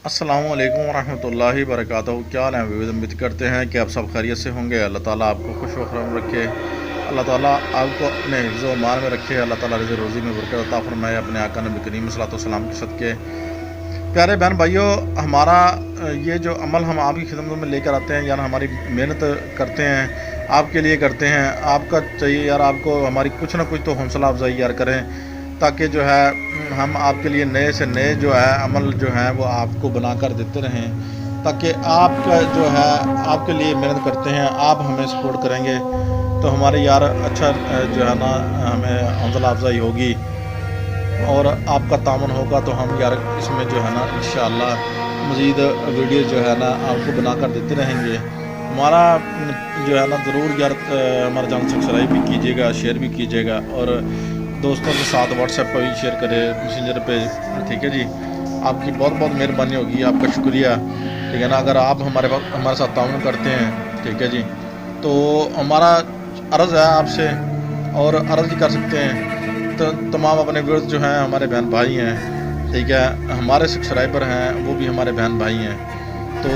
السلام علیکم ورحمۃ اللہ وبرکاتہ۔ کیا حال ہے؟ امید کرتے ہیں کہ آپ سب خیریت سے ہوں گے۔ اللہ تعالیٰ آپ کو خوش و خرم رکھے، اللہ تعالیٰ آپ کو اپنے حفظ و امان میں رکھے، اللہ تعالیٰ رزق روزی میں برکت عطا فرمائے اپنے آقا نبی کریم صلی اللہ علیہ وسلم کے صدقے۔ پیارے بہن بھائیوں، ہمارا یہ جو عمل ہم آپ کی خدمت میں لے کر آتے ہیں، یار ہماری محنت کرتے ہیں، آپ کے لیے کرتے ہیں، آپ کا چاہیے یار آپ کو ہماری کچھ نہ کچھ تو حوصلہ افزائی یار کریں، تاکہ جو ہے ہم آپ کے لیے نئے سے نئے جو ہے عمل جو ہے وہ آپ کو بنا کر دیتے رہیں، تاکہ آپ کا جو ہے آپ کے لیے محنت کرتے ہیں، آپ ہمیں سپورٹ کریں گے تو ہمارے یار اچھا جو ہے نا ہمیں حوصلہ افزائی ہوگی اور آپ کا تعاون ہوگا، تو ہم یار اس میں جو ہے نا انشاءاللہ مزید ویڈیو جو ہے نا آپ کو بنا کر دیتے رہیں گے۔ ہمارا جو ہے نا ضرور یار ہمارا چینل سبسکرائب بھی کیجیے گا، شیئر بھی کیجیے گا، اور دوستوں کے ساتھ واٹس ایپ پہ بھی شیئر کرے، میسنجر پہ، ٹھیک ہے جی۔ آپ کی بہت بہت مہربانی ہوگی، آپ کا شکریہ، ٹھیک ہے نا۔ اگر آپ ہمارے ساتھ تعاون کرتے ہیں، ٹھیک ہے جی، تو ہمارا عرض ہے آپ سے، اور عرض ہی کر سکتے ہیں تو تمام اپنے ویورز جو ہیں ہمارے بہن بھائی ہیں، ٹھیک ہے، ہمارے سبسکرائبر ہیں وہ بھی ہمارے بہن بھائی ہیں، تو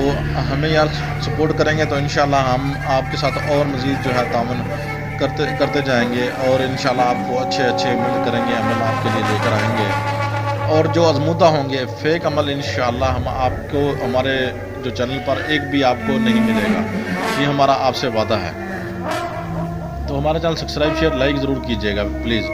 ہمیں یار سپورٹ کریں گے تو انشاءاللہ ہم آپ کے ساتھ اور مزید جو ہے تعاون کرتے جائیں گے، اور انشاءاللہ آپ کو اچھے عمل کریں گے، عمل آپ کے لیے لے کر آئیں گے، اور جو آزمودہ ہوں گے فیک عمل انشاءاللہ ہم آپ کو ہمارے جو چینل پر ایک بھی آپ کو نہیں ملے گا، یہ ہمارا آپ سے وعدہ ہے۔ تو ہمارا چینل سبسکرائب شیئر لائک ضرور کیجیے گا پلیز۔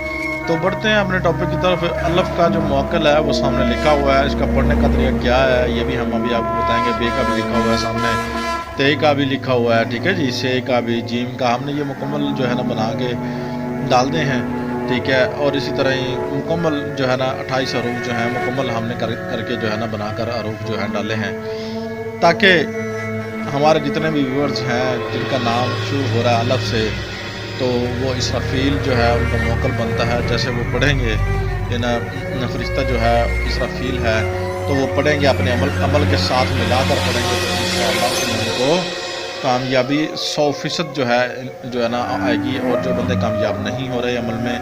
تو بڑھتے ہیں اپنے ٹاپک کی طرف۔ الف کا جو موکل ہے وہ سامنے لکھا ہوا ہے، اس کا پڑھنے کا طریقہ کیا ہے یہ بھی ہم ابھی آپ کو بتائیں گے۔ بے کا بھی لکھا ہوا ہے سامنے، تے کا بھی لکھا ہوا ہے، ٹھیک ہے جی، سے کا بھی، جیم کا، ہم نے یہ مکمل جو ہے نا بنا کے ڈال دے ہیں، ٹھیک ہے، اور اسی طرح ہی مکمل جو ہے نا 28 حروف جو ہیں مکمل ہم نے کر کے جو ہے نا بنا کر حروف جو ہے ڈالے ہیں، تاکہ ہمارے جتنے بھی ویورز ہیں جن کا نام شروع ہو رہا ہے الف سے، تو وہ اسرافیل جو ہے ان کا موکل بنتا ہے۔ جیسے وہ پڑھیں گے، یہ فرشتہ جو ہے اسرافیل ہے، تو وہ پڑھیں گے اپنے عمل کے ساتھ ملا کر پڑھیں گے، تو انشاءاللہ ان کو کامیابی 100% جو ہے نا آئے گی۔ اور جو بندے کامیاب نہیں ہو رہے عمل میں،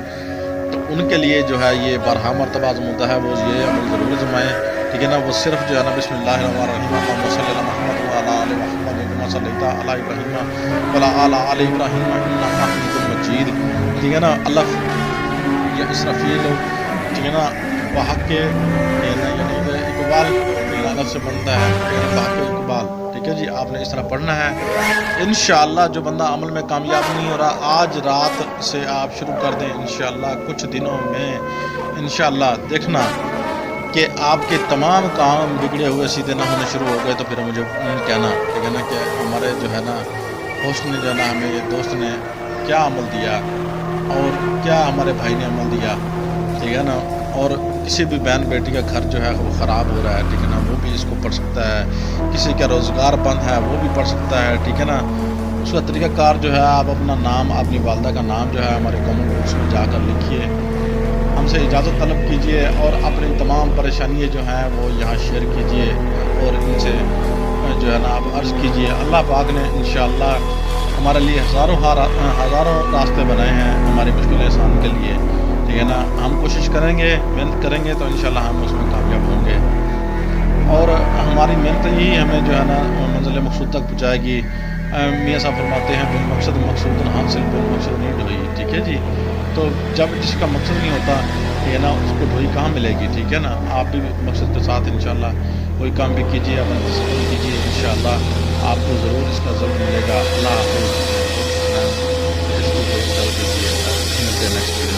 تو ان کے لیے جو ہے یہ بارہا مرتبہ آزمودہ ہے، وہ یہ عمل ضرور آزمائیں، ٹھیک ہے نا۔ وہ صرف جو ہے نا بسم اللہ الرحمن الرحیم اللہم صلی علی محمد وعلی آل محمد کما صلیت علی ابراہیم وعلی آل ابراہیم انک حمید مجید، ٹھیک ہے نا۔ الف یا اسرافیل، ٹھیک ہے نا، بحق کے یعنی اقبال الف سے بنتا ہے، بحق اقبال، ٹھیک ہے جی۔ آپ نے اس طرح پڑھنا ہے انشاءاللہ۔ جو بندہ عمل میں کامیاب نہیں ہو رہا، آج رات سے آپ شروع کر دیں انشاءاللہ، کچھ دنوں میں انشاءاللہ دیکھنا کہ آپ کے تمام کام بگڑے ہوئے سیدھے نہ ہونے شروع ہو گئے، تو پھر مجھے کہنا، ٹھیک ہے نا، کہ ہمارے جو ہے نا ہوسٹ نے جو ہے نا ہمیں یہ دوست نے کیا عمل دیا اور کیا ہمارے بھائی نے عمل دیا، ٹھیک ہے نا۔ اور کسی بھی بہن بیٹی کا گھر جو ہے وہ خراب ہو رہا ہے، ٹھیک ہے نا، وہ بھی اس کو پڑھ سکتا ہے۔ کسی کا روزگار بند ہے وہ بھی پڑھ سکتا ہے، ٹھیک ہے نا۔ اس کا طریقہ کار جو ہے، آپ اپنا نام، اپنی والدہ کا نام جو ہے ہمارے کامنٹ باکس میں جا کر لکھیے، ہم سے اجازت طلب کیجئے، اور اپنی تمام پریشانیاں جو ہیں وہ یہاں شیئر کیجئے، اور ان سے جو ہے نا آپ عرض کیجئے۔ اللہ پاک نے انشاءاللہ ہمارے لیے ہزاروں راستے بنائے ہیں ہماری مشکل آسان کے لیے، ٹھیک ہے نا۔ ہم کوشش کریں گے، محنت کریں گے تو انشاءاللہ ہم اس میں کامیاب ہوں گے، اور ہماری محنت ہی ہمیں جو ہے نا منزل مقصود تک پہنچائے گی۔ میاں صاحب فرماتے ہیں بالمقصد مقصود حاصل بالمقصد نہیں ڈھوئی، ٹھیک ہے جی۔ تو جب جس کا مقصد نہیں ہوتا، ٹھیک ہے نا، اس کو ڈھوئی کہاں ملے گی، ٹھیک ہے نا۔ آپ بھی مقصد کے ساتھ انشاءاللہ کوئی کام بھی کیجیے، اپنا تصور کیجیے، انشاءاللہ آپ کو ضرور اس کا ضرور ملے گا۔ اللہ حافظ۔ اس کو ملتے ہیں نیکسٹ